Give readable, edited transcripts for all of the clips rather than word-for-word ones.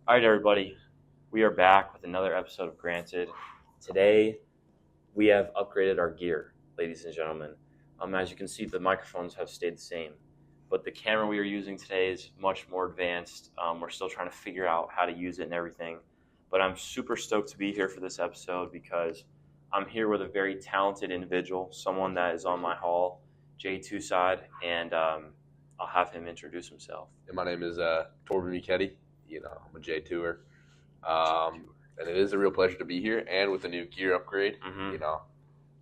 All right, everybody. We are back with another episode of Granted. Today, we have upgraded our gear, ladies and gentlemen. As you can see, the microphones have stayed the same, but the camera we are using today is much more advanced. We're still trying to figure out how to use it and everything, but I'm super stoked to be here for this episode because I'm here with a very talented individual, someone that is on my Hall J2 side, and I'll have him introduce himself. And my name is Torben and I. I'm a J2er. And it is a real pleasure to be here and with a new gear upgrade. Mm-hmm.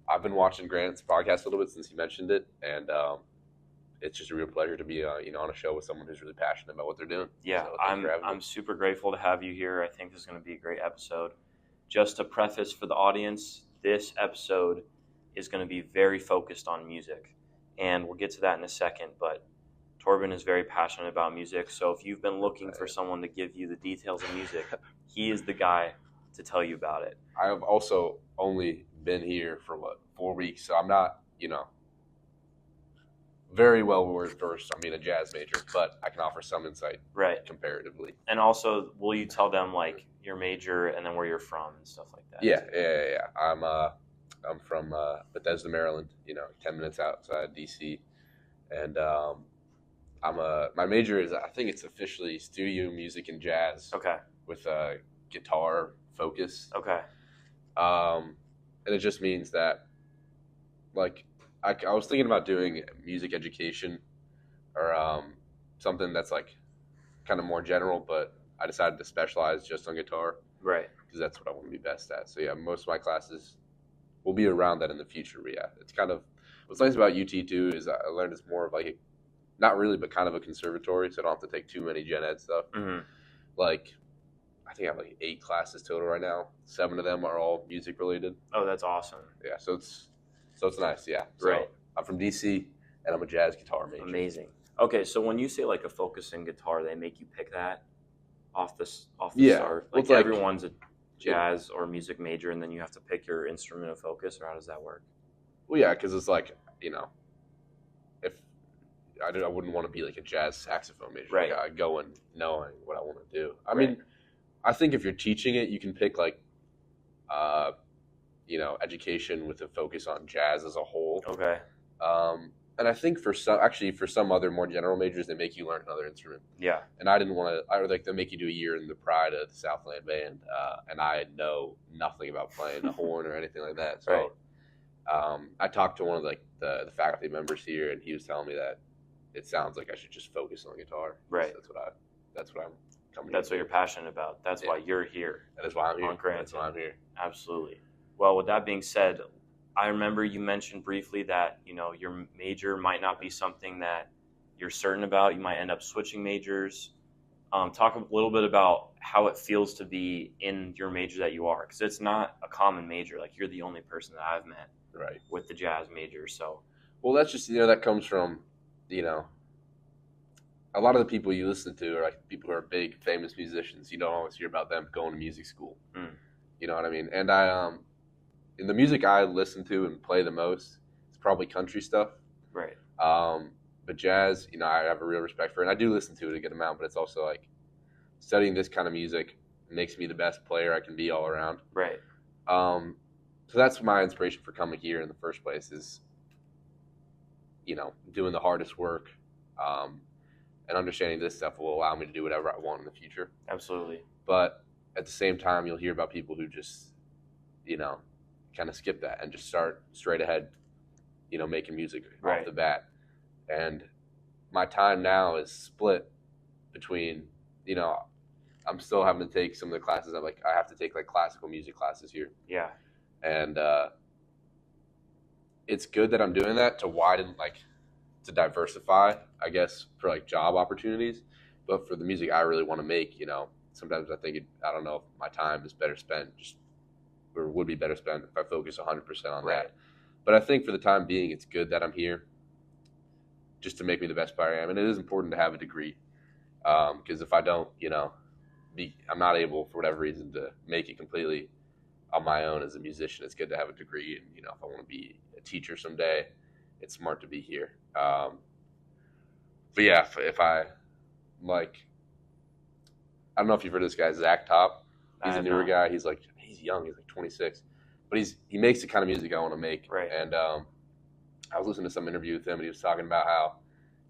I've been watching Grant's podcast a little bit since he mentioned it, and it's just a real pleasure to be on a show with someone who's really passionate about what they're doing. Yeah, So I'm super grateful to have you here. I think this is going to be a great episode. Just to preface for the audience, this episode is going to be very focused on music, and we'll get to that in a second, but Torben is very passionate about music, so if you've been looking for someone to give you the details of music, he is the guy to tell you about it. I have also only been here for 4 weeks, so I'm not, very well versed. I'm being a jazz major, but I can offer some insight, right, comparatively. And also, will you tell them like your major and then where you're from and stuff like that? Yeah. I'm from Bethesda, Maryland. 10 minutes outside DC, and my major is, I think it's officially studio music and jazz. Okay. With a guitar focus. Okay. And it just means that, I was thinking about doing music education or something that's kind of more general, but I decided to specialize just on guitar. Right. Because that's what I want to be best at. So yeah, most of my classes will be around that in the future. But yeah, it's kind of what's nice about UT too is I learned it's more of not really, but kind of a conservatory, so I don't have to take too many gen ed stuff. Mm-hmm. I think I have 8 classes total right now. 7 of them are all music related. Oh, that's awesome. Yeah, so it's nice. Yeah, so right. I'm from DC and I'm a jazz guitar major. Amazing. Okay, so when you say a focus in guitar, they make you pick that off the yeah. start. Well, everyone's a jazz or music major, and then you have to pick your instrument of focus, or how does that work? Well, yeah, because it's if I wouldn't want to be a jazz saxophone major. Right. I go in knowing what I want to do. I mean, I think if you're teaching it, you can pick education with a focus on jazz as a whole. Okay. And I think for some other more general majors, they make you learn another instrument. Yeah. And I didn't want to. I would they make you do a year in the Pride of the Southland Band, and I know nothing about playing a horn or anything like that. So, right. I talked to one of the faculty members here, and he was telling me that it sounds like I should just focus on guitar. Right. So that's what I'm coming. That's what you're passionate about. That's why you're here. That is why I'm here. On Granted. That's why I'm here. Absolutely. Well, with that being said, I remember you mentioned briefly that your major might not be something that you're certain about. You might end up switching majors. Talk a little bit about how it feels to be in your major that you are, because it's not a common major. You're the only person that I've met with the jazz major. So, well, that's just that comes from a lot of the people you listen to are people who are big famous musicians. You don't always hear about them going to music school. You know what I mean? And in the music I listen to and play the most, it's probably country stuff. Right. But jazz, I have a real respect for it. And I do listen to it a good amount, but it's also studying this kind of music makes me the best player I can be all around. Right. So that's my inspiration for coming here in the first place is, doing the hardest work, and understanding this stuff will allow me to do whatever I want in the future. Absolutely. But at the same time, you'll hear about people who just, kind of skip that and just start straight ahead, making music off the bat. And my time now is split between, I'm still having to take some of the classes. I have to take classical music classes here. Yeah. And it's good that I'm doing that to widen, to diversify, I guess, for job opportunities. But for the music I really want to make, sometimes I think I don't know if my time is better spent or would be better spent if I focus 100% on that. But I think for the time being, it's good that I'm here just to make me the best player I am. And it is important to have a degree because if I don't, I'm not able for whatever reason to make it completely on my own as a musician. It's good to have a degree. And, if I want to be a teacher someday, it's smart to be here. But yeah, if I I don't know if you've heard of this guy, Zach Top. I He's a have newer not. guy. He's young. He's like 26, but he makes the kind of music I want to make. Right. And I was listening to some interview with him, and he was talking about how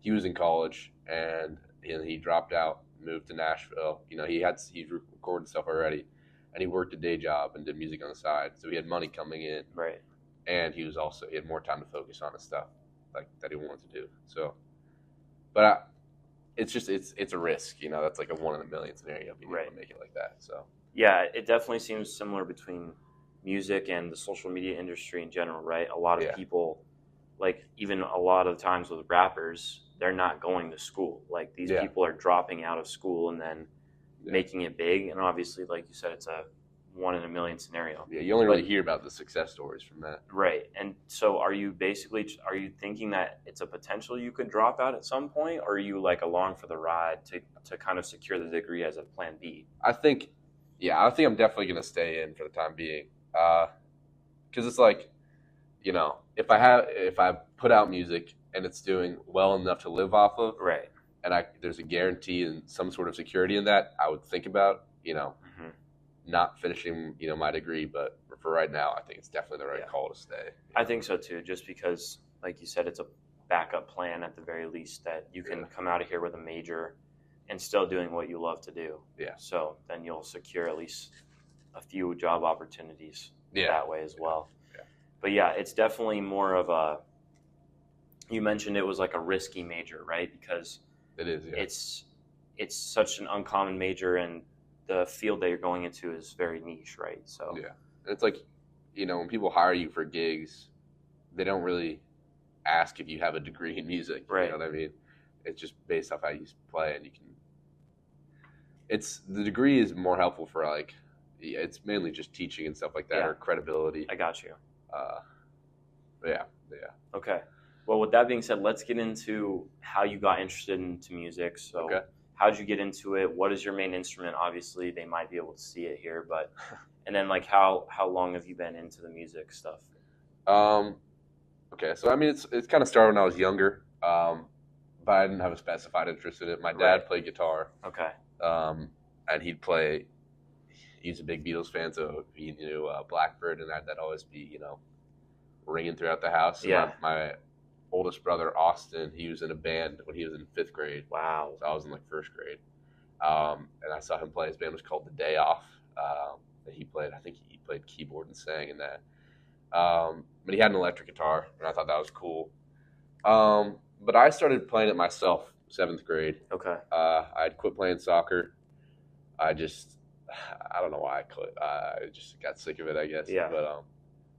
he was in college and he dropped out, moved to Nashville. You know, he recorded stuff already, and he worked a day job and did music on the side, so he had money coming in. Right. And he had more time to focus on his stuff like that he wanted to do. So, but it's a risk, you know. That's like a 1 in a million scenario if you Right. to make it like that. So Yeah, it definitely seems similar between music and the social media industry in general, right? A lot of people, like even a lot of times with rappers, they're not going to school. Like these people are dropping out of school and then making it big. And obviously, like you said, it's a 1 in a million scenario. Yeah, you only really hear about the success stories from that. Right. And so are you thinking that it's a potential you could drop out at some point, or are you like along for the ride to kind of secure the degree as a plan B? I think I'm definitely going to stay in for the time being. Because it's like, you know, if I put out music and it's doing well enough to live off of, right, and there's a guarantee and some sort of security in that, I would think about, you know, not finishing, you know, my degree. But for right now, I think it's definitely the right call to stay. I think so too, just because, like you said, it's a backup plan at the very least that you can come out of here with a major and still doing what you love to do. Yeah. So then you'll secure at least a few job opportunities that way as well. Yeah. But yeah, it's definitely more of a, you mentioned it was like a risky major, right? Because it is, it's such an uncommon major, and the field that you're going into is very niche, right? So yeah. And it's like, you know, when people hire you for gigs, they don't really ask if you have a degree in music. Right. You know what I mean? It's just based off how you play, and the degree is more helpful for like, it's mainly just teaching and stuff like that, or credibility. I got you. Yeah. Okay. Well, with that being said, let's get into how you got interested into music. So how did you get into it? What is your main instrument? Obviously, they might be able to see it here, but and then like how long have you been into the music stuff? Okay, so I mean, it's kind of started when I was younger, but I didn't have a specified interest in it. My dad played guitar. Okay. And he's a big Beatles fan, so he knew Blackbird, and that'd always be, you know, ringing throughout the house. Yeah. My oldest brother, Austin, he was in a band when he was in 5th grade. Wow. So I was in like 1st grade. And I saw him play. His band was called The Day Off. And I think he played keyboard and sang in that. But he had an electric guitar, and I thought that was cool. But I started playing it myself, 7th grade. Okay. I had quit playing soccer. I don't know why I quit. I just got sick of it, I guess. Yeah. But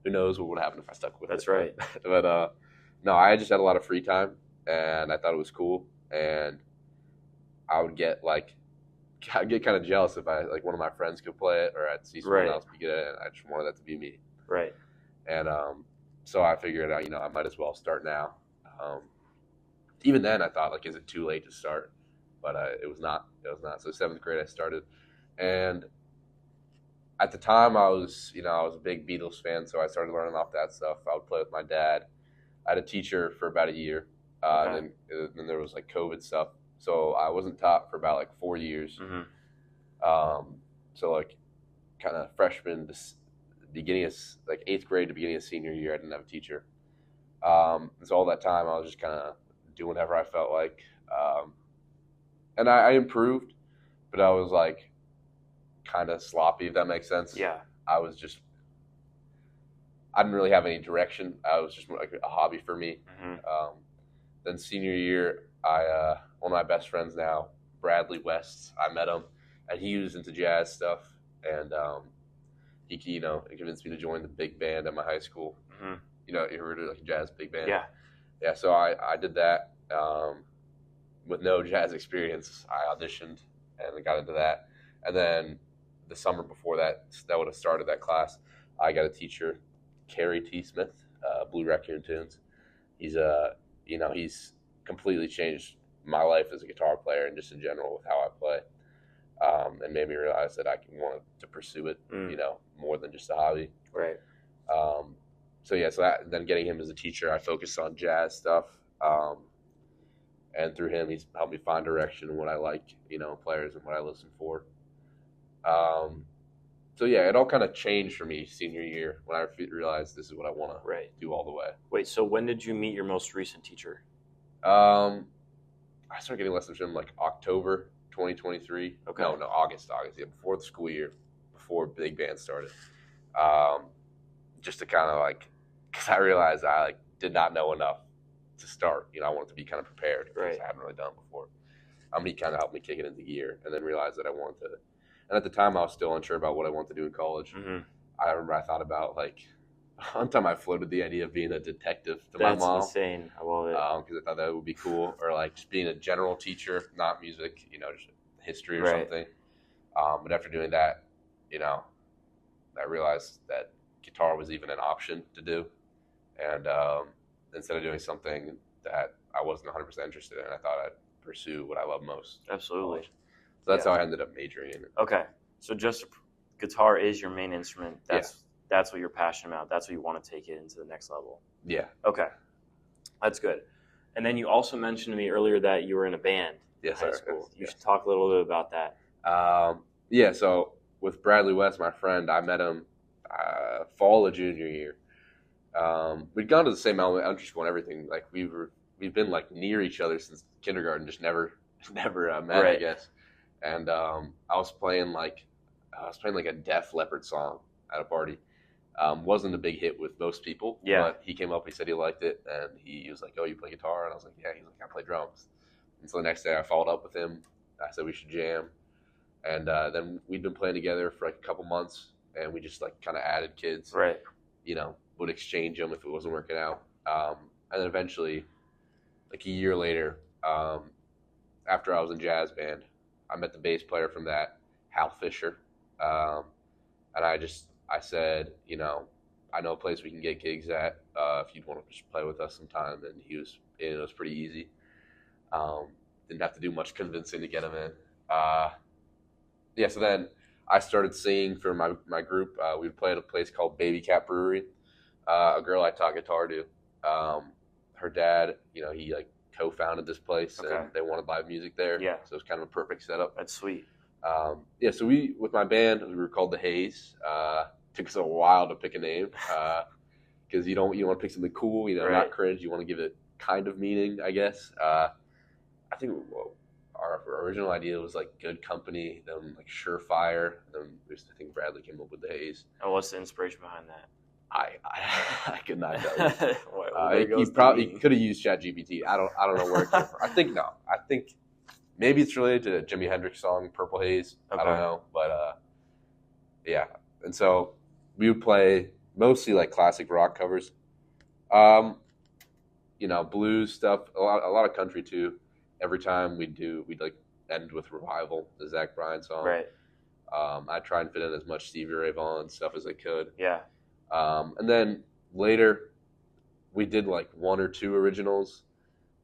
who knows what would happen if I stuck with it. That's right. But no, I just had a lot of free time, and I thought it was cool. And I'd get kind of jealous if one of my friends could play it, or I'd see someone else be good at it, and I just wanted that to be me. Right. And so I figured out, you know, I might as well start now. Even then, I thought, like, is it too late to start? But it was not. So 7th grade, I started, and at the time, I was a big Beatles fan, so I started learning off that stuff. I would play with my dad. I had a teacher for about a year, and then there was like COVID stuff, so I wasn't taught for about like 4 years. So like kind of freshman to beginning of like 8th grade to beginning of senior year, I didn't have a teacher. So all that time, I was just kind of doing whatever I felt like, and I improved, but I was like kind of sloppy, if that makes sense. Yeah. I didn't really have any direction. I was just like a hobby for me. Then senior year, one of my best friends now, Bradley West, I met him, and he was into jazz stuff, and he convinced me to join the big band at my high school. You know, you heard of like a jazz big band? Yeah. So I did that with no jazz experience. I auditioned and got into that, and then the summer before that would have started that class, I got a teacher, Kerry T. Smith, Blue Raccoon Tunes. He's completely changed my life as a guitar player and just in general with how I play, and made me realize that I wanted to pursue it, you know, more than just a hobby. Right. So then getting him as a teacher, I focused on jazz stuff, and through him, he's helped me find direction and what I like, you know, players and what I listen for. So yeah, it all kind of changed for me senior year when I realized this is what I want to do all the way. Wait, so when did you meet your most recent teacher? I started getting lessons from like October 2023. Okay. No, August. Yeah, before the school year, before big band started. Just to kind of like, because I realized I like did not know enough to start. I wanted to be kind of prepared because I hadn't really done it before. He kind of helped me kick it into gear, and then realized that I wanted to. And at the time, I was still unsure about what I wanted to do in college. Mm-hmm. I remember I thought about like one time I floated the idea of being a detective to my mom. That's insane. I love it. Because I thought that would be cool, or like just being a general teacher, not music, just history or something. But after doing that, I realized that guitar was even an option to do, and instead of doing something that I wasn't 100% interested in, I thought I'd pursue what I love most. Absolutely. So that's how I ended up majoring in it. Okay, so just guitar is your main instrument. That's what you're passionate about. That's what you want to take it into the next level. Yeah. Okay, that's good. And then you also mentioned to me earlier that you were in a band in high school. You should talk a little bit about that. Yeah, so with Bradley West, my friend, I met him fall of junior year. We'd gone to the same elementary school and everything. Like we've been like near each other since kindergarten, just never met, I guess. And I was playing like a Def Leppard song at a party. Wasn't a big hit with most people, but he came up, he said he liked it, and he was like, "Oh, you play guitar?" And I was like, "Yeah." He's like, "I play drums." And so the next day I followed up with him. I said we should jam, and then we'd been playing together for like a couple months, and we just like kind of added kids, right? Would exchange them if it wasn't working out, and then eventually, like a year later, after I was in jazz band, I met the bass player from that, Hal Fisher, and I said, I know a place we can get gigs at if you'd want to just play with us sometime. And he was in. It was pretty easy. Didn't have to do much convincing to get him in. So then I started singing for my group. We would play at a place called Baby Cat Brewery. A girl I taught guitar to, her dad, he like co-founded this place, and they wanted live music there. Yeah. So it was kind of a perfect setup. That's sweet. So with my band, we were called the Haze. Took us a while to pick a name because you want to pick something cool, not cringe. You want to give it kind of meaning, I guess. I think our original idea was like Good Company, then like Surefire, then I think Bradley came up with the Haze. And what's the inspiration behind that? I could not tell you. He could have used ChatGPT. I don't know where it came from. I think maybe it's related to the Jimi Hendrix song Purple Haze. Okay. I don't know, but yeah. And so we would play mostly like classic rock covers, blues stuff, a lot of country too. Every time we'd like end with Revival, the Zach Bryan song. Right. I'd try and fit in as much Stevie Ray Vaughan stuff as I could. Yeah. And then later we did like one or two originals,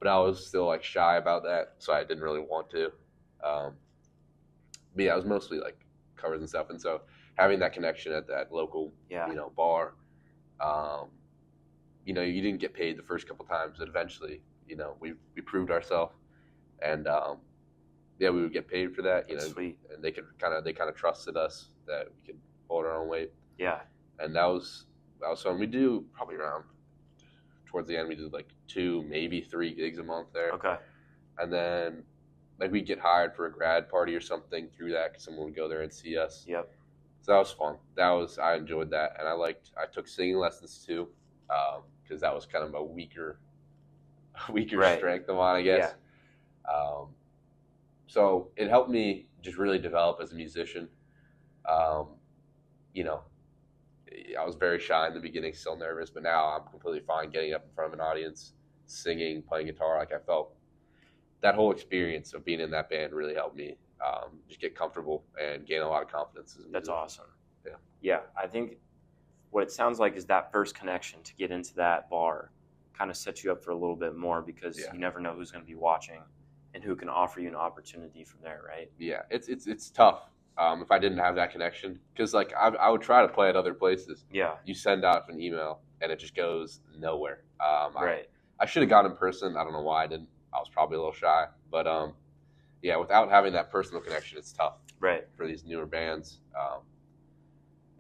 but I was still like shy about that, so I didn't really want to. But yeah, it was mostly like covers and stuff. And so having that connection at that local, bar, you didn't get paid the first couple times, but eventually, we proved ourselves, and we would get paid for that. Sweet. And they kind of trusted us that we could hold our own weight. Yeah. And that was fun. We do probably around towards the end, we did like 2, maybe 3 gigs a month there. Okay. And then like we'd get hired for a grad party or something through that because someone would go there and see us. Yep. So that was fun. I enjoyed that, and I took singing lessons too, because that was kind of a weaker strength of mine, I guess. Yeah. So it helped me just really develop as a musician. I was very shy in the beginning, still nervous, but now I'm completely fine getting up in front of an audience, singing, playing guitar. Like I felt that whole experience of being in that band really helped me just get comfortable and gain a lot of confidence. That's awesome. Yeah. Yeah. I think what it sounds like is that first connection to get into that bar kind of sets you up for a little bit more because you never know who's going to be watching and who can offer you an opportunity from there, right? Yeah. It's tough. If I didn't have that connection, because like I would try to play at other places. Yeah. You send out an email and it just goes nowhere. Right. I should have gone in person. I don't know why I didn't. I was probably a little shy, but without having that personal connection, it's tough. Right. for these newer bands.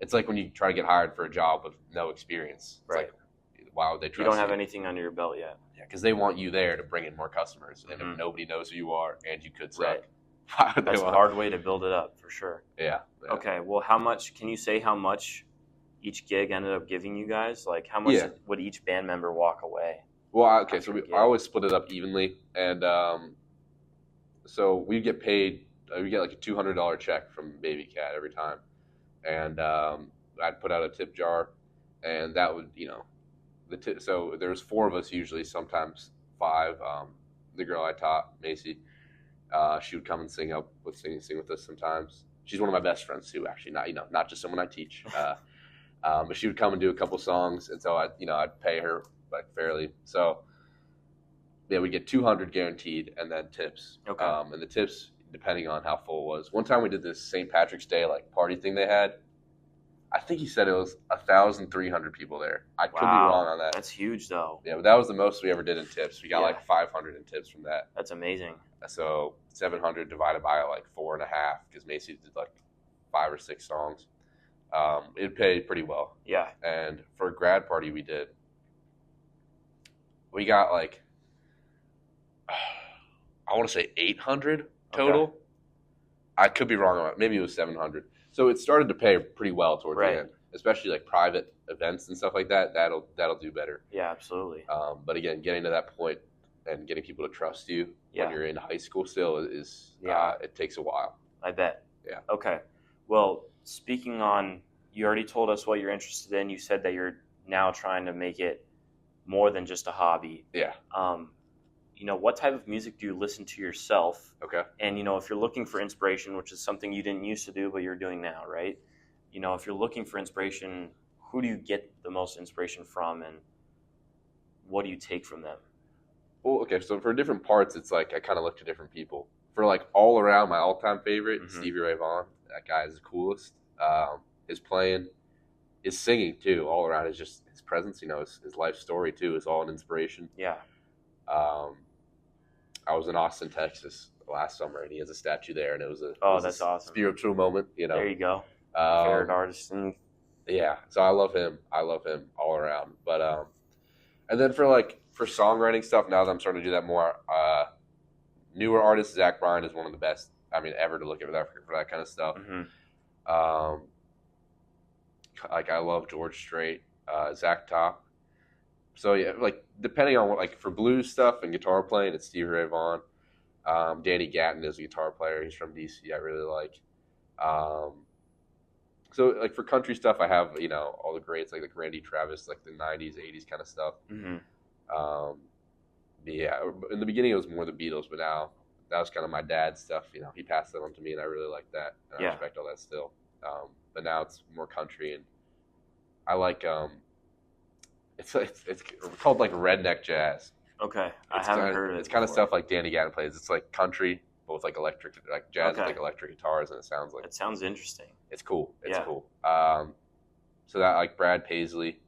It's like when you try to get hired for a job with no experience. It's Right. like, why would they trust you? You don't have anything under your belt yet. Yeah, because they want you there to bring in more customers. And if nobody knows who you are and you could suck, why would they That's a hard way to build it up, for sure. Yeah. Okay, well, can you say how much each gig ended up giving you guys? Like, how much would each band member walk away? Well, okay, so I always split it up evenly. And so we get paid, we get like a $200 check from Baby Cat every time. And I'd put out a tip jar, and that would, so there's 4 of us usually, sometimes 5. The girl I taught, Macy, she would come and sing with us sometimes. She's one of my best friends too, actually. Not just someone I teach. But she would come and do a couple songs, and so I'd pay her like fairly. So yeah, we get 200 guaranteed, and then tips. Okay. And the tips, depending on how full it was. One time we did this St. Patrick's Day like party thing they had. I think he said it was 1,300 people there. I could be wrong on that. That's huge, though. Yeah, but that was the most we ever did in tips. We got like 500 in tips from that. That's amazing. So 700 divided by like 4.5, because Macy did like 5 or 6 songs. It paid pretty well. Yeah. And for a grad party we got like, I want to say 800 total. Okay. I could be wrong on it. Maybe it was 700. So it started to pay pretty well towards the end, especially like private events and stuff like that. That'll do better. Yeah, absolutely. But again, getting to that point and getting people to trust you when you're in high school still is it takes a while. I bet. Yeah. Okay. Well, speaking on, you already told us what you're interested in. You said that you're now trying to make it more than just a hobby. Yeah. What type of music do you listen to yourself? Okay. And, if you're looking for inspiration, which is something you didn't used to do, but you're doing now, right? If you're looking for inspiration, who do you get the most inspiration from, and what do you take from them? Well, okay, so for different parts, it's like I kind of look to different people. For like all around, my all-time favorite, Stevie Ray Vaughan. That guy is the coolest. His playing, his singing too, all around is just his presence. His life story too is all an inspiration. Yeah. I was in Austin, Texas last summer, and he has a statue there, and it was that's awesome. Spiritual moment. There you go. Favorite artist. Yeah, so I love him. All around. But and then for songwriting stuff, now that I'm starting to do that more, newer artist Zach Bryan is one of the best. Ever to look at for that kind of stuff. Mm-hmm. I love George Strait, Zach Top. So yeah, depending on what, for blues stuff and guitar playing, it's Stevie Ray Vaughan. Danny Gatton is a guitar player. He's from DC. I really like. So for country stuff, I have all the greats like Randy Travis, like the '90s, '80s kind of stuff. Mm-hmm. Yeah, in the beginning it was more the Beatles, but now that was kind of my dad's stuff. He passed that on to me, and I really like that. And I respect all that still. But now it's more country, and I like it's called like redneck jazz. Okay, I haven't heard of it. It's kind of stuff like Danny Gatton plays. It's like country, but with electric, jazz with electric guitars, and it sounds interesting. It's cool. It's cool. So that Brad Paisley,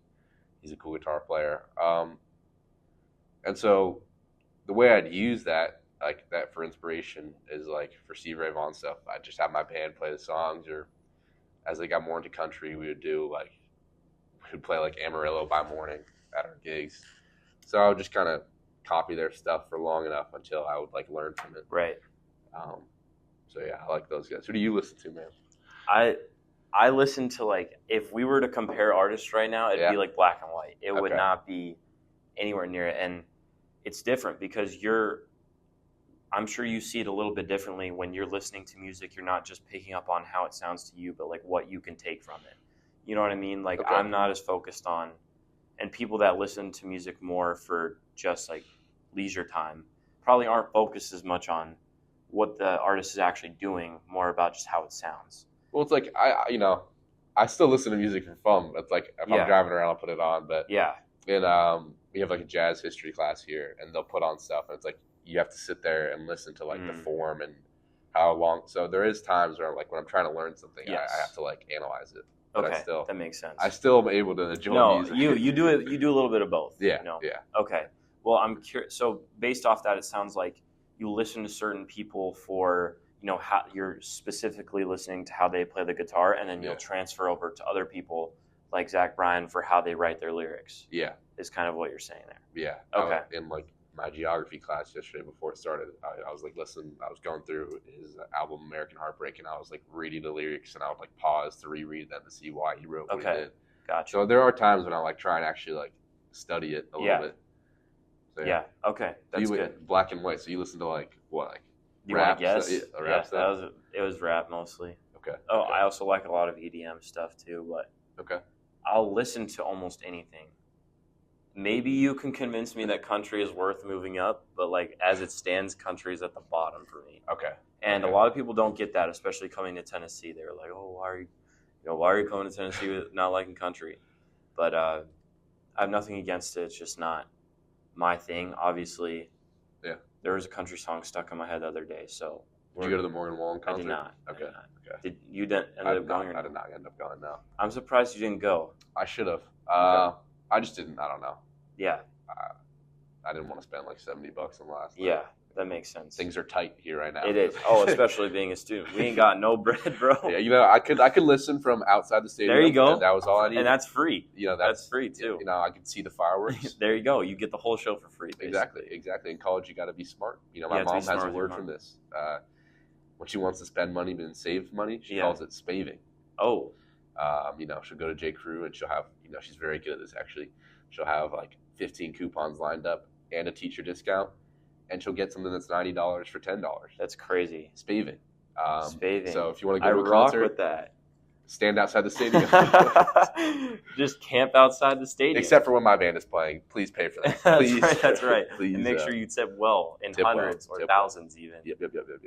he's a cool guitar player. And so the way I'd use that for inspiration is for Steve Ray Vaughan stuff. I just have my band play the songs, or as they got more into country, we would play Amarillo by Morning at our gigs. So I would just kind of copy their stuff for long enough until I would learn from it. Right. So yeah, I like those guys. Who do you listen to, man? I listen to if we were to compare artists right now, it'd be Black and White. It would not be anywhere near it, and it's different because I'm sure you see it a little bit differently when you're listening to music. You're not just picking up on how it sounds to you, but what you can take from it. You know what I mean? I'm not as focused on, and people that listen to music more for just leisure time probably aren't focused as much on what the artist is actually doing, more about just how it sounds. Well, it's I still listen to music for fun. It's if I'm driving around, I'll put it on. But and we have a jazz history class here, and they'll put on stuff, and it's you have to sit there and listen to the form and how long. So there is times where when I'm trying to learn something, I have to analyze it. But okay, that makes sense. I still am able to enjoy music. you do it. You do a little bit of both. Yeah. Yeah. Okay. Well, I'm curious. So based off that, it sounds like you listen to certain people for how you're specifically listening to how they play the guitar, and then you'll Yeah. transfer over to other people like Zach Bryan for how they write their lyrics. Yeah. Is kind of what you're saying there. Yeah. Okay. In like my geography class yesterday before it started, I was like, listen, I was going through his album American Heartbreak, and I was like reading the lyrics, and I would like pause to reread them to see why he wrote what he did. Gotcha. So there are times when I like try and actually like study it a little bit. So, yeah. Okay. That's good. Black and white. So you listen to like what, like you rap? Yes. Rap stuff? It was rap mostly. Okay. Oh, okay. I also like a lot of EDM stuff too, but okay. I'll listen to almost anything. Maybe you can convince me that country is worth moving up, but like as it stands, country is at the bottom for me. Okay. And a lot of people don't get that, especially coming to Tennessee. They're like, "Oh, why are you coming to Tennessee with not liking country?" But I have nothing against it. It's just not my thing. Obviously, yeah. There was a country song stuck in my head the other day. So did you go to the Morgan Wallen concert? I did not. Okay. Okay. Did you end up going? I did not end up going. No. I'm surprised you didn't go. I should have. Okay. I just didn't. I don't know. Yeah. I didn't want to spend like $70 on last night. Yeah, that makes sense. Things are tight here right now. It is. Oh, especially being a student. We ain't got no bread, bro. Yeah, I could listen from outside the stadium. There you go. And that was all I needed. And that's free. That's free too. I could see the fireworks. There you go. You get the whole show for free. Basically. Exactly. In college, you got to be smart. My mom has a word from this. When she wants to spend money and save money, she calls it spaving. Oh. She'll go to J. Crew and she'll have, she's very good at this actually. She'll have like 15 coupons lined up and a teacher discount, and she'll get something that's $90 for $10. That's crazy. Spaving. Spaving. So if you want to go to a concert, with that. Stand outside the stadium. Just camp outside the stadium. Except for when my band is playing. Please pay for that. Please. That's right. Please, and make sure you tip well in hundreds or thousands even. Yep.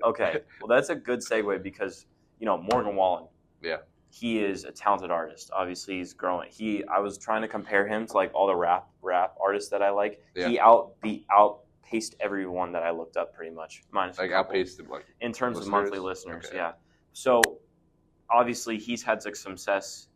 Okay. Well, that's a good segue because, Morgan Wallen. Yeah. He is a talented artist. Obviously, he's growing. I was trying to compare him to like all the rap artists that I like. Yeah. He outpaced everyone that I looked up pretty much. Minus like outpaced him, like in terms listeners? of monthly listeners. Okay. Yeah. So obviously, he's had some success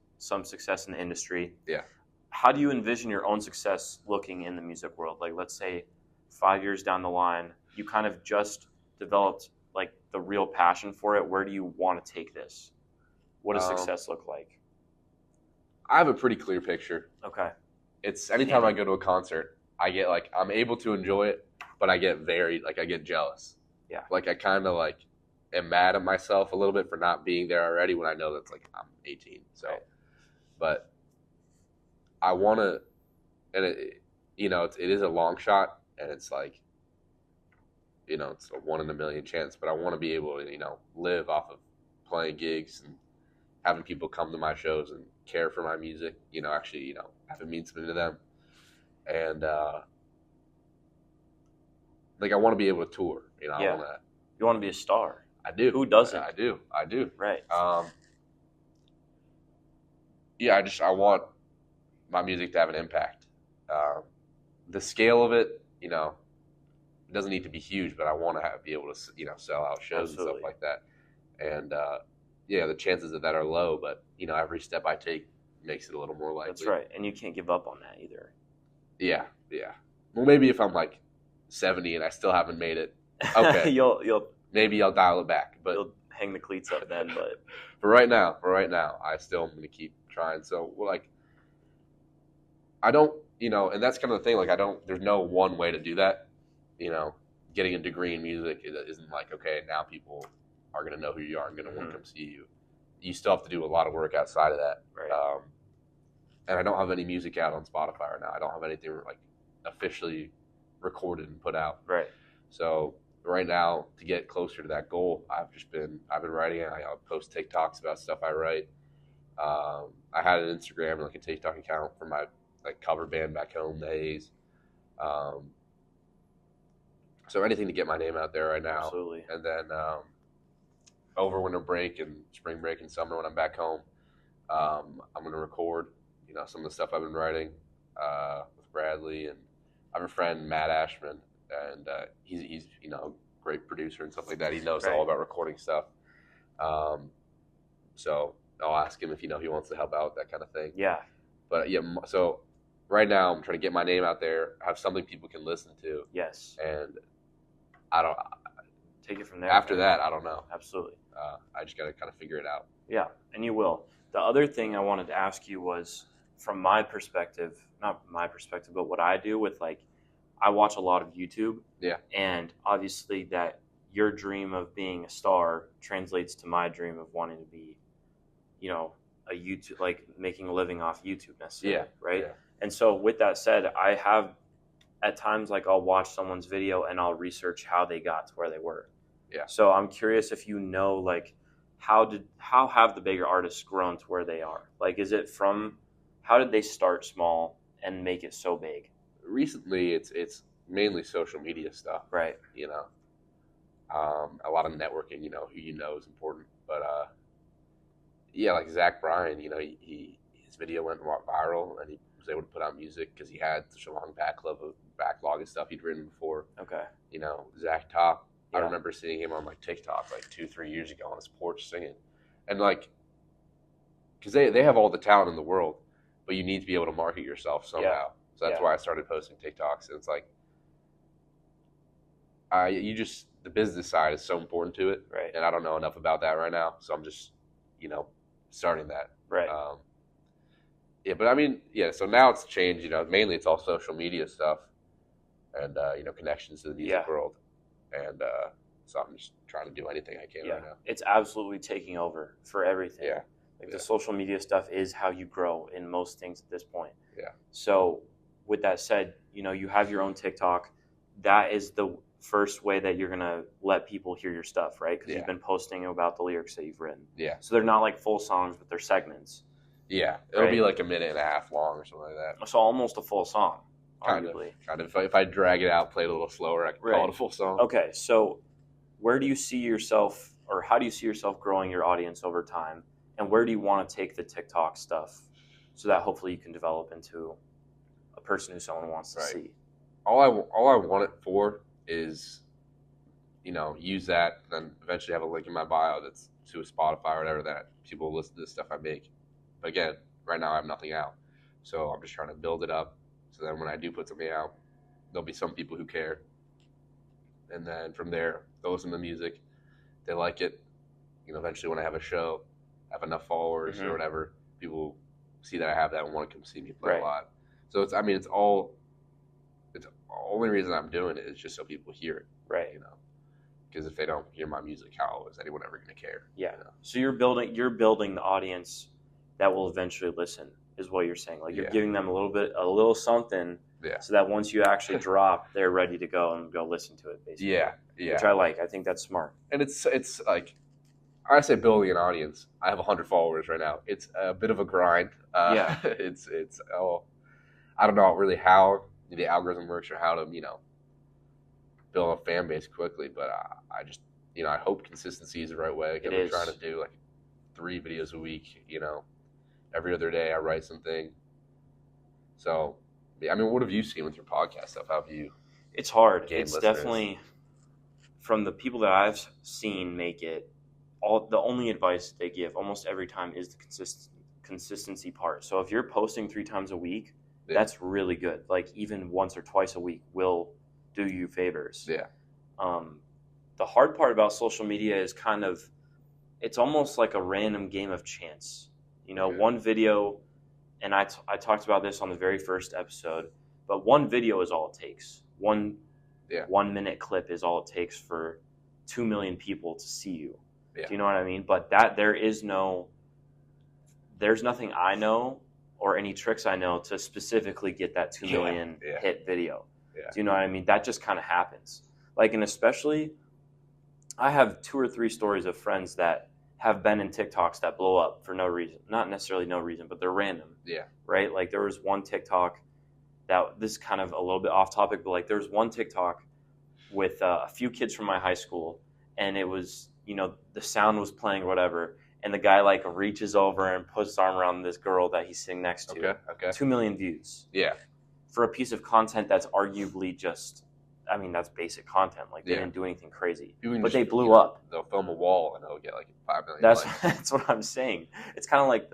in the industry. Yeah. How do you envision your own success looking in the music world? Like, let's say 5 years down the line, you kind of just developed like the real passion for it. Where do you want to take this? What does success look like? I have a pretty clear picture. Okay. It's anytime I go to a concert, I get like, I'm able to enjoy it, but I get I get jealous. Yeah. Like I kind of like am mad at myself a little bit for not being there already when I know that's like I'm 18. So, right. But I want to, and it is a long shot, and it's like, it's a 1 in a million chance, but I want to be able to, live off of playing gigs and having people come to my shows and care for my music, actually, have it mean something to them. And, I want to be able to tour, Yeah. I want to. You want to be a star. I do. Who doesn't? I do. Right. I want my music to have an impact. The scale of it, it doesn't need to be huge, but I want to be able to, sell out shows Absolutely. And stuff like that. And, the chances of that are low, but, every step I take makes it a little more likely. That's right. And you can't give up on that either. Yeah. Well, maybe if I'm like 70 and I still haven't made it, okay. Maybe I'll dial it back, but you'll hang the cleats up then. But for right now, I still am going to keep trying. So, I don't, and that's kind of the thing. Like, there's no one way to do that. Getting a degree in music isn't like, okay, now people are going to know who you are and going to want to come see you. You still have to do a lot of work outside of that. Right. And I don't have any music out on Spotify right now. I don't have anything like officially recorded and put out. Right. So right now, to get closer to that goal, I've been writing. I'll post TikToks about stuff I write. I had an Instagram and like a TikTok account for my like cover band back home, the A's. So anything to get my name out there right now. Absolutely. And then over winter break and spring break and summer when I'm back home, I'm going to record, some of the stuff I've been writing with Bradley. And I have a friend, Matt Ashman, and he's a great producer and stuff like that. He knows all about recording stuff. So I'll ask him if he wants to help out, that kind of thing. Yeah. But so right now I'm trying to get my name out there, have something people can listen to. Yes. And take it from there. After that, I don't know. Absolutely. I just got to kind of figure it out. Yeah, and you will. The other thing I wanted to ask you was, from my perspective, not my perspective, but what I do with, like, I watch a lot of YouTube. Yeah. And obviously that your dream of being a star translates to my dream of wanting to be, a YouTube, like making a living off YouTube necessarily. Yeah. Right. Yeah. And so with that said, I have at times, like, I'll watch someone's video and I'll research how they got to where they were. Yeah. So I'm curious if like, how have the bigger artists grown to where they are? Like, how did they start small and make it so big? Recently, it's mainly social media stuff. Right. A lot of networking. Who is important. But like Zach Bryan, his video went viral and he was able to put out music because he had such a long backlog of stuff he'd written before. Okay. Zach Top. Yeah. I remember seeing him on, like, TikTok like 2-3 years ago on his porch singing, and like, because they have all the talent in the world, but you need to be able to market yourself somehow. Yeah. So that's why I started posting TikToks. And it's like, the business side is so important to it, Right. and I don't know enough about that right now, so I'm just starting that. Right. But I mean, so now it's changed. Mainly it's all social media stuff, and connections to the music world, and so I'm just trying to do anything I can right now. It's absolutely taking over for everything. Yeah. The social media stuff is how you grow in most things at this point. Yeah. So with that said, you have your own TikTok. That is the first way that you're going to let people hear your stuff, right? Because you've been posting about the lyrics that you've written. Yeah. So they're not like full songs, but they're segments. Yeah. It'll be like a minute and a half long or something like that. So almost a full song, arguably. Kind of. If I drag it out, play it a little slower, I can call it a full song. Okay. So where do you see yourself, or how do you see yourself growing your audience over time? And where do you want to take the TikTok stuff so that hopefully you can develop into a person who someone wants to see? All I want it for is, use that, and then eventually have a link in my bio that's to a Spotify or whatever that people will listen to the stuff I make. But again, right now I have nothing out. So I'm just trying to build it up so then when I do put something out, there'll be some people who care. And then from there, they'll listen to the music. They like it. Eventually when I have a show, have enough followers or whatever, people see that I have that and want to come see me play a lot. So it's the only reason I'm doing it is just so people hear it. Right. Because if they don't hear my music, how is anyone ever going to care? Yeah. So you're building the audience that will eventually listen, is what you're saying. Like, you're giving them a little something, so that once you actually drop, they're ready to go and go listen to it, basically. Yeah. Which I like. I think that's smart. And it's like, I say building an audience. I have 100 followers right now. It's a bit of a grind. It's I don't know really how the algorithm works or how to build a fan base quickly, but I just I hope consistency is the right way. Like, I'm trying to do like 3 videos a week. Every other day I write something. So I mean, what have you seen with your podcast stuff? How have you? It's hard. It's definitely, from the people that I've seen make it. The only advice they give almost every time is the consistency part. So if you're posting 3 times a week, that's really good. Like, even once or twice a week will do you favors. Yeah. The hard part about social media is it's almost like a random game of chance. One video, and I talked about this on the very first episode, but one video is all it takes. One 1-minute clip is all it takes for 2 million people to see you. Yeah. Do you know what I mean? But there's nothing I know or any tricks I know to specifically get that 2 million hit video. Yeah. Do you know what I mean? That just kind of happens. Like, and especially, I have 2 or 3 stories of friends that have been in TikToks that blow up for no reason. Not necessarily no reason, but they're random. Yeah. Right? Like, there was one TikTok this is kind of a little bit off topic, but like, there was one TikTok with a few kids from my high school, and it was, the sound was playing or whatever, and the guy like reaches over and puts his arm around this girl that he's sitting next to. Okay. 2 million views. Yeah. For a piece of content that's arguably that's basic content. Like, they didn't do anything crazy, but they blew up. They'll film a wall and they'll get like 5 million. That's what I'm saying. It's kind of like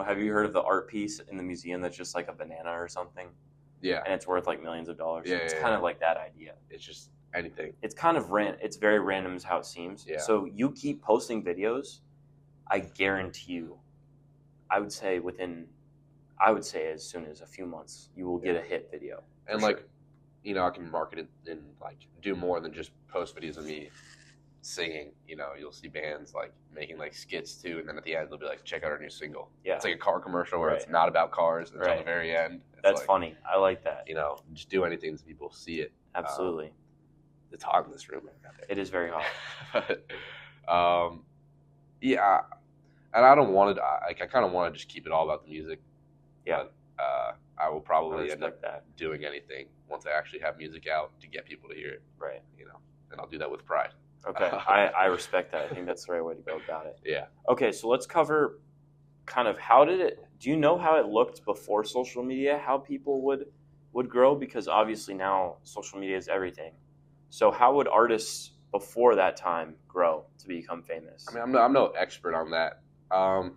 have you heard of the art piece in the museum that's just like a banana or something? Yeah. And it's worth like millions of dollars. Yeah. It's kind of like that idea. It's just anything. It's kind of it's very random is how it seems. Yeah. So you keep posting videos, I guarantee you, I would say as soon as a few months, you will get a hit video. And sure. like, you know, I can market it and like do more than just post videos of me singing. You know, you'll see bands like making like skits too, and then at the end they'll be like, check out our new single. Yeah. It's like a car commercial where Right. it's not about cars until Right. the very end. It's That's like, funny. I like that. You know, just do anything so people see it. Absolutely. It's hot in this room. It is very hot. Yeah, and I don't want to. Like, I kind of want to just keep it all about the music. Yeah. But, I will probably end up that. doing anything once I actually have music out to get people to hear it. Right. You know, and I'll do that with pride. Okay. I respect that. I think that's the right way to go about it. Yeah. Okay, so let's cover kind of do you know how it looked before social media, how people would grow? Because obviously now social media is everything. So how would artists before that time grow to become famous? I mean, I'm no expert on that. I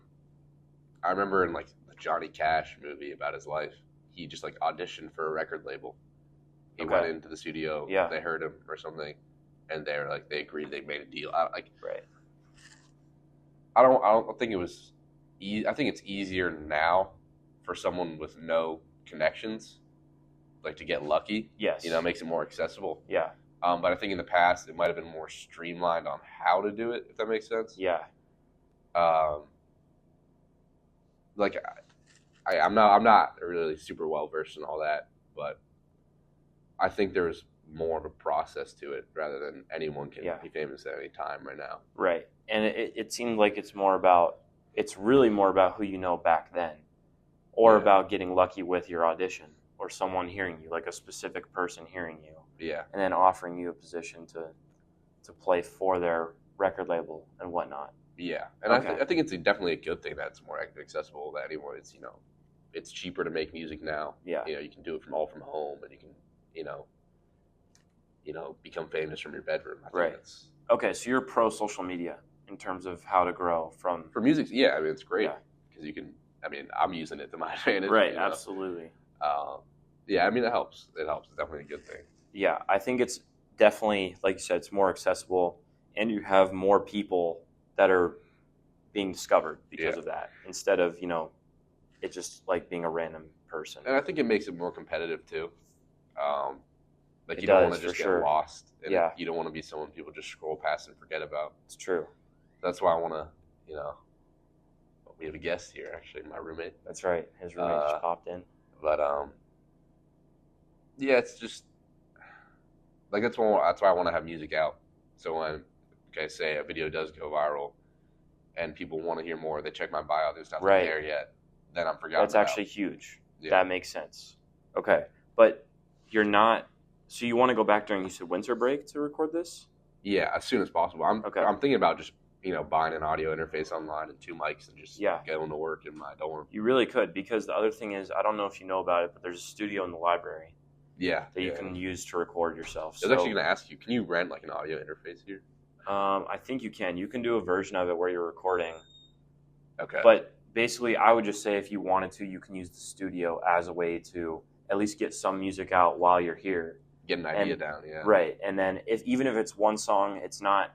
remember in like the Johnny Cash movie about his life, he just like auditioned for a record label. He went into the studio. Yeah. They heard him or something, and they agreed. They made a deal. Right. I don't think it was. I think it's easier now for someone with no connections, like to get lucky. Yes. You know, it makes it more accessible. Yeah. But I think in the past it might have been more streamlined on how to do it, if that makes sense. Yeah. Like I'm not really super well versed in all that, but I think there's more of a process to it rather than anyone can be famous at any time right now. Right. And it seemed like it's really more about who you know back then, or about getting lucky with your audition, or someone hearing you, like a specific person hearing you. Yeah. And then offering you a position to play for their record label and whatnot. Yeah. And I think it's definitely a good thing that it's more accessible to anyone. It's, you know, it's cheaper to make music now. Yeah. You know, you can do it from home, and you can, you know, become famous from your bedroom. I think that's, okay, so you're pro social media in terms of how to grow for music. Yeah, I mean, it's great because you can. I mean, I'm using it to my advantage. Right, you know? Absolutely. Yeah, I mean, it helps. It helps. It's definitely a good thing. Yeah, I think it's definitely, like you said, it's more accessible, and you have more people that are being discovered because of that, instead of, you know, it just like being a random person. And I think it makes it more competitive too. Like, you don't want to just get lost. And you don't want to be someone people just scroll past and forget about. It's true. That's why I want to, you know, we have a guest here, actually, my roommate. That's right. His roommate just popped in. But, yeah, it's just, like, that's why I want to have music out. So when, say a video does go viral and people want to hear more, they check my bio, there's nothing there yet, then I'm forgotten That's about. actually huge. Yeah. That makes sense. Okay. But you're not, so you want to go back during, you said, winter break to record this? Yeah, as soon as possible. I'm thinking about just, you know, buying an audio interface online and 2 mics and just going to work in my dorm. You really could, because the other thing is, I don't know if you know about it, but there's a studio in the library. Yeah. That you can use to record yourself. I was actually going to ask you, can you rent like an audio interface here? I think you can. You can do a version of it where you're recording. Okay. But basically, I would just say if you wanted to, you can use the studio as a way to at least get some music out while you're here. Get an idea down, yeah. Right. And then even if it's one song, it's not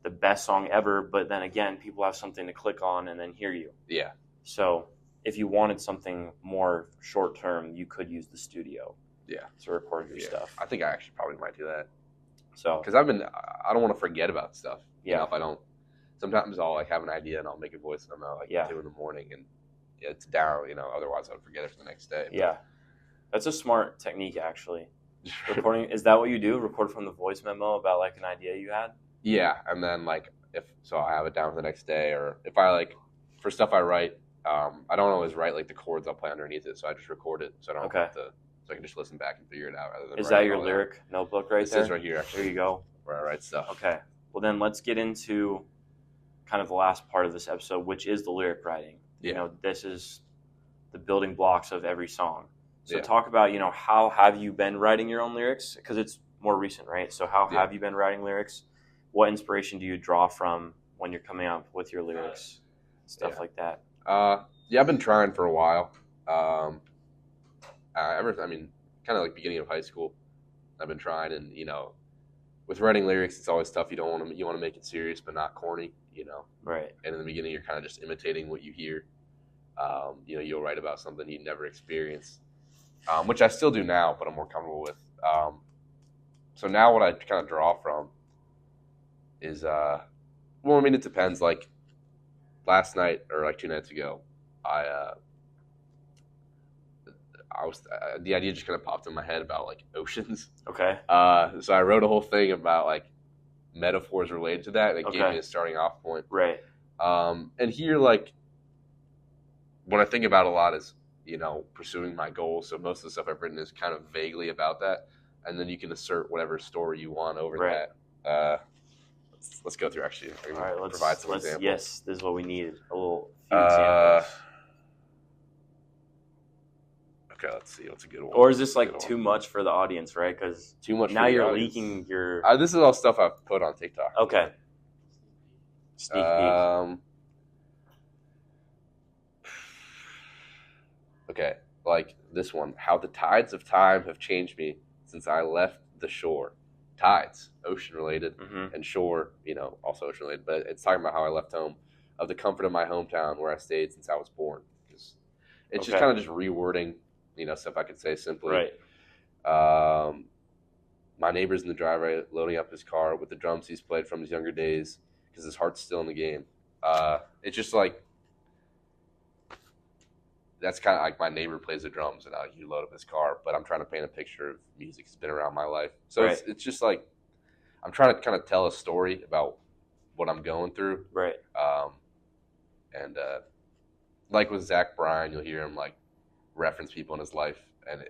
the best song ever, but then again, people have something to click on and then hear you. Yeah. So if you wanted something more short term, you could use the studio. Yeah. To record your stuff. I think I actually probably might do that. So, because I don't want to forget about stuff. Yeah. You know, if I don't, sometimes I'll like have an idea and I'll make a voice memo like 2 in the morning and it's down. You know, otherwise I would forget it for the next day. Yeah, that's a smart technique actually. Recording, is that what you do? Record from the voice memo about like an idea you had? Yeah, and then like I have it down for the next day, or if I like for stuff I write, I don't always write like the chords I'll play underneath it, so I just record it so I don't have to. So I can just listen back and figure it out rather than. Is that your lyric notebook right there? This is right here, actually. There you go. Where I write stuff. Okay. Well, then let's get into kind of the last part of this episode, which is the lyric writing. Yeah. You know, this is the building blocks of every song. So talk about, you know, how have you been writing your own lyrics? Because it's more recent, right? So how have you been writing lyrics? What inspiration do you draw from when you're coming up with your lyrics? Stuff like that. I've been trying for a while. Kind of like beginning of high school, I've been trying, and you know, with writing lyrics, it's always tough. You want to make it serious but not corny, Right. And in the beginning, you're kind of just imitating what you hear. You'll write about something you never experienced, which I still do now, but I'm more comfortable with. So now what I kind of draw from is, it depends. Like last night or like 2 nights ago, the idea just kind of popped in my head about like oceans. Okay. So I wrote a whole thing about like metaphors related to that, and it gave me a starting off point. Right. And here, like, what I think about a lot is, pursuing my goals. So most of the stuff I've written is kind of vaguely about that, and then you can assert whatever story you want over that. Let's go through. Actually, all right. Let's provide some examples. Yes, this is what we needed. A little few examples. Okay, let's see. What's a good one? Or is this like too much for the audience, right? Because too much. Now you're leaking your. This is all stuff I've put on TikTok. Okay. Sneak peek. Okay, like this one. How the tides of time have changed me since I left the shore. Tides, ocean related, and shore, also ocean related. But it's talking about how I left home, of the comfort of my hometown where I stayed since I was born. It's just kind of just rewording, stuff I could say simply. Right. My neighbor's in the driveway loading up his car with the drums he's played from his younger days because his heart's still in the game. It's just like, that's kind of like my neighbor plays the drums and you load up his car, but I'm trying to paint a picture of music that's been around my life. So it's just like, I'm trying to kind of tell a story about what I'm going through. Right. And like with Zach Bryan, you'll hear him like reference people in his life, and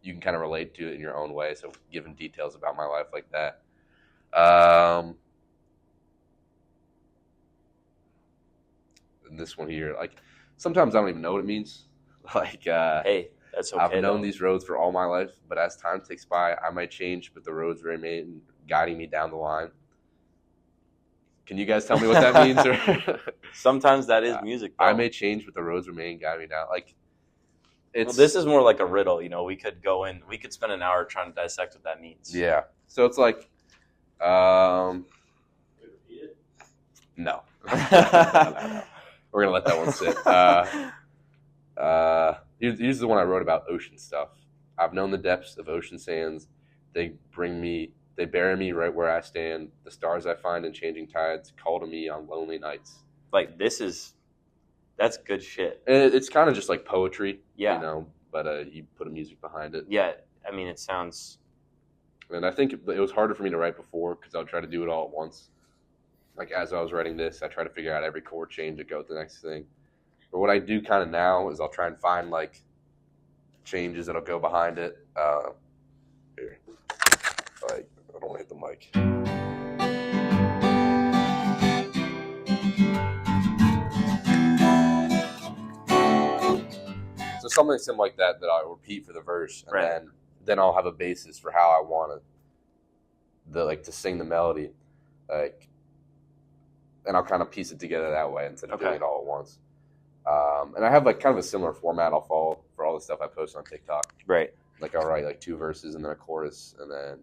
you can kind of relate to it in your own way. So giving details about my life like that. And this one here, like sometimes I don't even know what it means. Like, hey, that's okay. I've known these roads for all my life, but as time takes by, I might change, but the roads remain guiding me down the line. Can you guys tell me what that means? Or sometimes that is music. Though. I may change, but the roads remain guiding me down. Like, this is more like a riddle. We could spend an hour trying to dissect what that means. Yeah. So it's like, no. No. We're gonna let that one sit. Here's the one I wrote about ocean stuff. I've known the depths of ocean sands. They bury me right where I stand. The stars I find in changing tides call to me on lonely nights. Like that's good shit. It's kind of just like poetry, yeah. But you put a music behind it. Yeah, I mean it sounds. And I think it was harder for me to write before because I would try to do it all at once. Like as I was writing this, I try to figure out every chord change and go to the next thing. But what I do kind of now is I'll try and find like changes that'll go behind it. Here, like I don't want to hit the mic. So something similar like that I'll repeat for the verse, and then I'll have a basis for how I want to sing the melody, like. And I'll kind of piece it together that way instead of doing it all at once. And I have like kind of a similar format I'll follow for all the stuff I post on TikTok. Right. Like I'll write like 2 verses and then a chorus, and then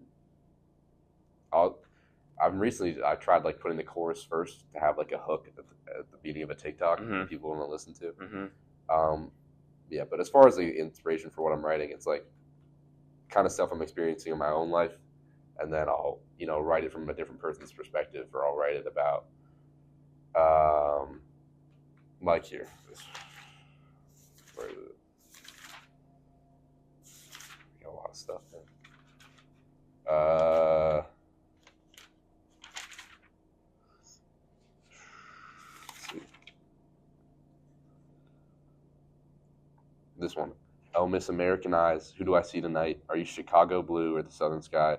I tried like putting the chorus first to have like a hook at the beginning of a TikTok that people want to listen to. Yeah, but as far as the inspiration for what I'm writing, it's like kind of stuff I'm experiencing in my own life, and then I'll write it from a different person's perspective, or I'll write it about. Like here. Where is it? Got a lot of stuff there. Let's see. This one. Oh, Miss American Eyes, who do I see tonight? Are you Chicago blue or the southern sky?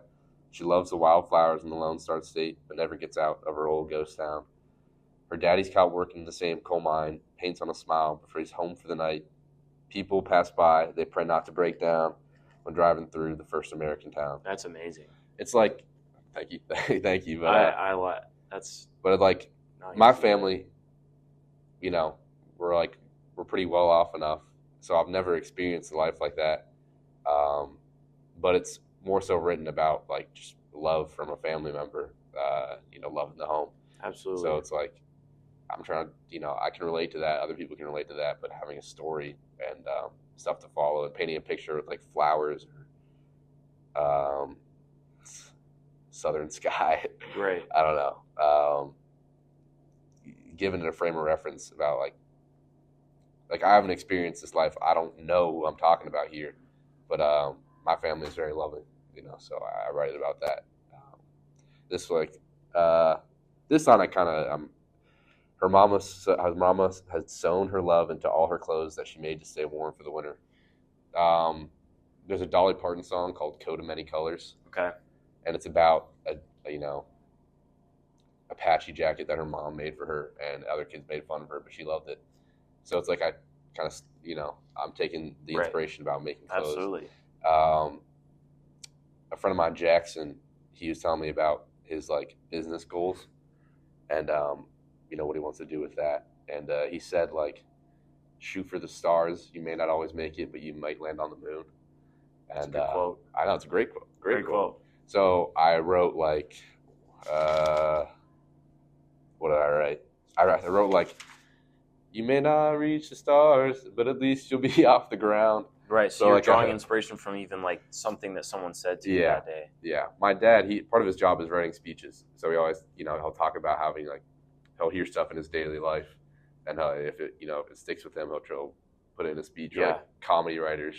She loves the wildflowers in the Lone Star State, but never gets out of her old ghost town. Her daddy's caught working in the same coal mine, paints on a smile before he's home for the night. People pass by, they pray not to break down when driving through the first American town. That's amazing. It's like, thank you. But I like that's. But like my family, we're pretty well off enough, so I've never experienced a life like that. But it's more so written about like just love from a family member, love in the home. Absolutely. So it's like, I'm trying to, I can relate to that. Other people can relate to that, but having a story and stuff to follow and painting a picture with like flowers or southern sky. Right. I don't know. Given it a frame of reference about like I haven't experienced this life. I don't know who I'm talking about here, but my family is very loving, so I write about that. This song her mama had sewn her love into all her clothes that she made to stay warm for the winter. There's a Dolly Parton song called Coat of Many Colors. Okay. And it's about a patchy jacket that her mom made for her, and other kids made fun of her, but she loved it. So it's like I kind of, I'm taking the inspiration about making clothes. Absolutely. A friend of mine, Jackson, he was telling me about his like business goals and what he wants to do with that. And he said like, shoot for the stars. You may not always make it, but you might land on the moon. That's a good quote. I know, it's a great quote. Great quote. So I wrote like, what did I write? I wrote like, you may not reach the stars, but at least you'll be off the ground. Right. So you're like drawing inspiration from even like something that someone said to you that day. Yeah. My dad, part of his job is writing speeches. So he always, he'll talk about having like, he'll hear stuff in his daily life, and if it sticks with him, he'll put it in a speech. Yeah. Or like comedy writers,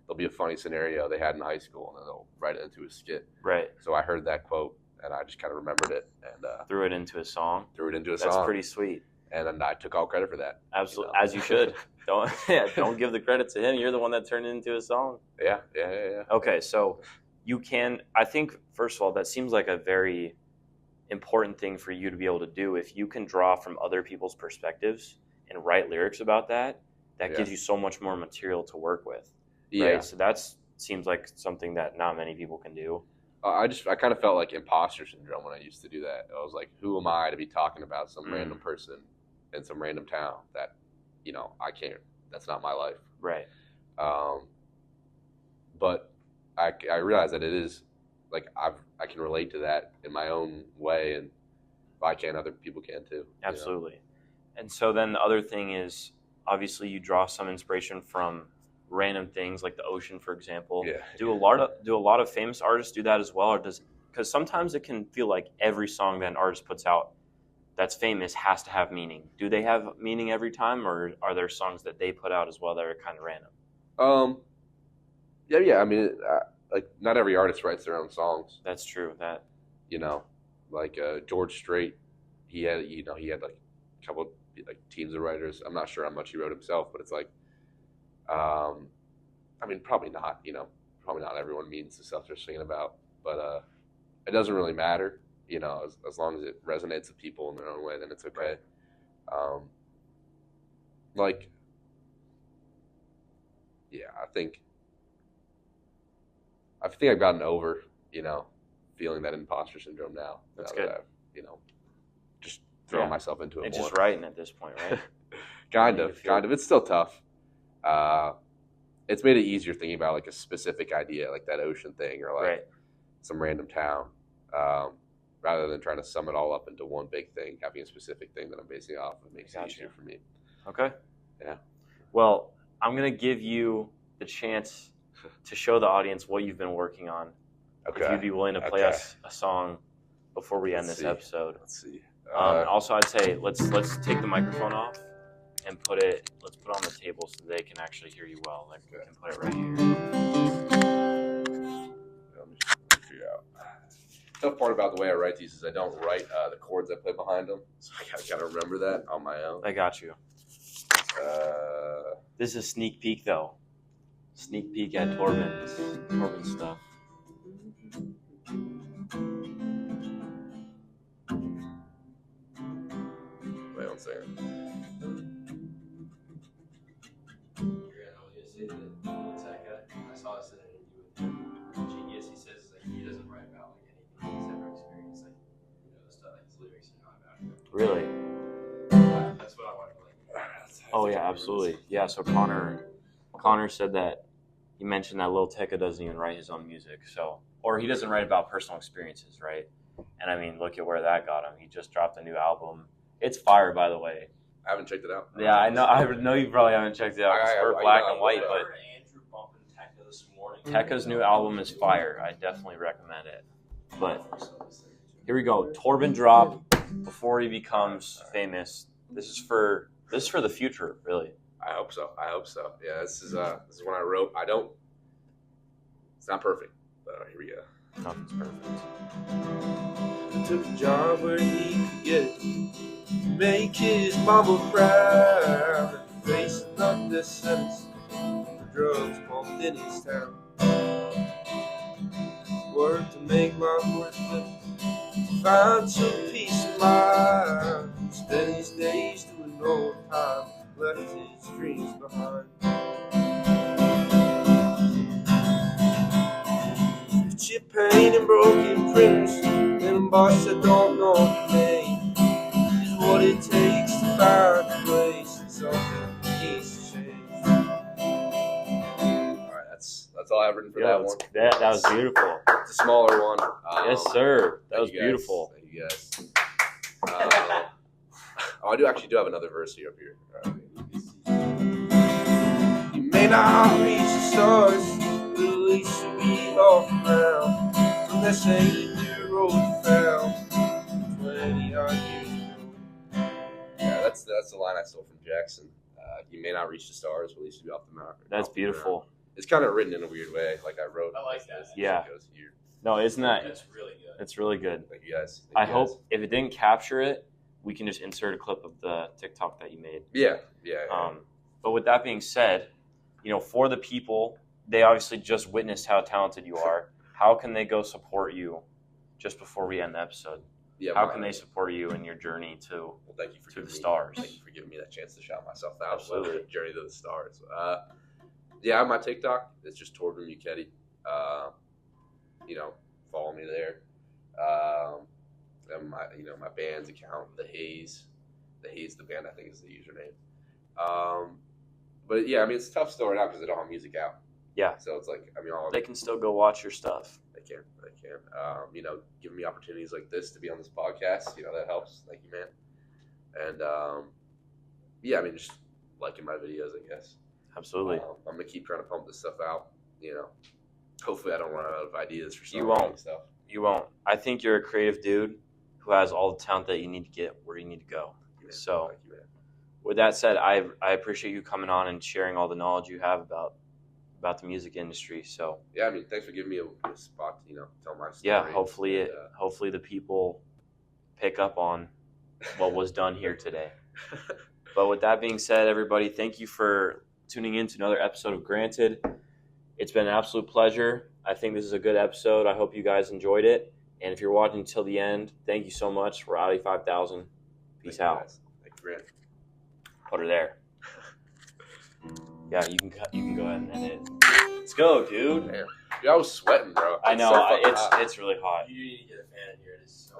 there'll be a funny scenario they had in high school, and then they'll write it into a skit. Right. So I heard that quote, and I just kind of remembered it and threw it into a song. That's pretty sweet. And then I took all credit for that. Absolutely, as you should. Don't give the credit to him. You're the one that turned it into a song. Yeah. Okay, so I think, first of all, that seems like a very important thing for you to be able to do. If you can draw from other people's perspectives and write lyrics about that gives you so much more material to work with. Right? Yeah. So that seems like something that not many people can do. I kind of felt like imposter syndrome when I used to do that. I was like, who am I to be talking about some random person in some random town that, I can't, that's not my life. Right. But I realized that it is like, I can relate to that in my own way, and if I can, other people can too. Absolutely. And so then the other thing is, obviously you draw some inspiration from random things like the ocean, for example. Yeah. Do a lot of famous artists do that as well, or because sometimes it can feel like every song that an artist puts out that's famous has to have meaning. Do they have meaning every time, or are there songs that they put out as well that are kind of random? Yeah. I mean, like not every artist writes their own songs. That's true. That like George Strait, he had like a couple like teams of writers. I'm not sure how much he wrote himself, but it's like, I mean, probably not. Probably not everyone means the stuff they're singing about, but it doesn't really matter. As long as it resonates with people in their own way, then it's okay. Right. I think I've gotten over, feeling that imposter syndrome now. That's good. That I've, just throwing myself into it and more. Just writing at this point, right? kind of. It's still tough. It's made it easier thinking about like a specific idea, like that ocean thing, or like some random town, rather than trying to sum it all up into one big thing. Having a specific thing that I'm basing it off of makes it easier for me. Okay. Yeah. Well, I'm gonna give you the chance to show the audience what you've been working on. Okay. If you'd be willing to play us a song before we end this episode. Let's see. Also, I'd say let's take the microphone off and let's put it on the table so they can actually hear you well. Like we can put it right here. Let me figure out. The tough part about the way I write these is I don't write the chords I play behind them, so I gotta remember that on my own. I got you. This is a sneak peek, though. Sneak peek at Torben's stuff. Wait 1 second. I saw this in an interview with him. Genius, he says like he doesn't write about like anything he's ever experienced, like the stuff like his lyrics are not about him. Really? That's what I want to like. Oh yeah, absolutely. Yeah. So Connor said that he mentioned that Lil Tecca doesn't even write his own music. So or he doesn't write about personal experiences, right? And I mean, look at where that got him. He just dropped a new album. It's fire, by the way. I haven't checked it out. Yeah, I know. I know you probably haven't checked it out. We're black and white, but Andrew bumping Tekka this morning. Tekka's new album is fire. I definitely recommend it. But here we go. Torben drop before he becomes famous. This is for the future, really. I hope so. Yeah, this is when I wrote. It's not perfect, but here we go. Nothing's perfect. I took a job where he could get make his mama proud and face another sentence for drugs pumped in his town. Work to make my worth living, find some peace of mind. Spend his days doing overtime, left his dreams behind. Chip paint and broken printers, and a boss that don't know your name is what it takes to find a place and something needs to change. All right, that's all I've written for that one. That was beautiful. It's a smaller one. Yes, sir. That was Thank you guys. beautiful. Thank you guys. I do have another verse here up here. You may not reach the stars, but at least you'll be off the ground. Unless ain't your road you found 20 odd years ago. Yeah, that's the line I stole from Jackson. You may not reach the stars, but at least you'll be off the mountain. That's beautiful. It's kind of written in a weird way, like I wrote. I like that. Yeah. It goes here. No, isn't that? That's really good. It's really good. Thank you guys. I hope if it didn't capture it, we can just insert a clip of the TikTok that you made. Yeah. But with that being said, for the people, they obviously just witnessed how talented you are. How can they go support you just before we end the episode? Yeah. How can they support you in your journey Well, thank you for to the giving stars? Thank you for giving me that chance to shout myself out. Absolutely. Journey to the stars. Yeah, my TikTok, it's just Torben Muketti. Follow me there. And my band's account, the Haze, the band I think is the username. But yeah, I mean it's a tough story now because they don't have music out. Yeah. So it's like They can still go watch your stuff. They can. Giving me opportunities like this to be on this podcast, that helps. Thank you, man. And just liking my videos, I guess. Absolutely. I'm gonna keep trying to pump this stuff out. Hopefully I don't run out of ideas for some You won't. stuff. You won't. I think you're a creative dude who has all the talent that you need to get where you need to go. Yeah, So, thank you, man. with that said, I appreciate you coming on and sharing all the knowledge you have about the music industry. So, Yeah, I mean, thanks for giving me a spot to tell my story. yeah, hopefully And, hopefully the people pick up on what was done here today. But with that being said, everybody, thank you for tuning in to another episode of Granted. It's been an absolute pleasure. I think this is a good episode. I hope you guys enjoyed it. And if you're watching until the end, thank you so much. We're Audi 5000. Peace Thank you, out. guys. Thank you, Grant. Put her there. Yeah, you can go ahead and end it. Let's go, dude. Damn. Dude, I was sweating, bro. I know so fucking hot. it's really hot. You need to get a fan in here. It is so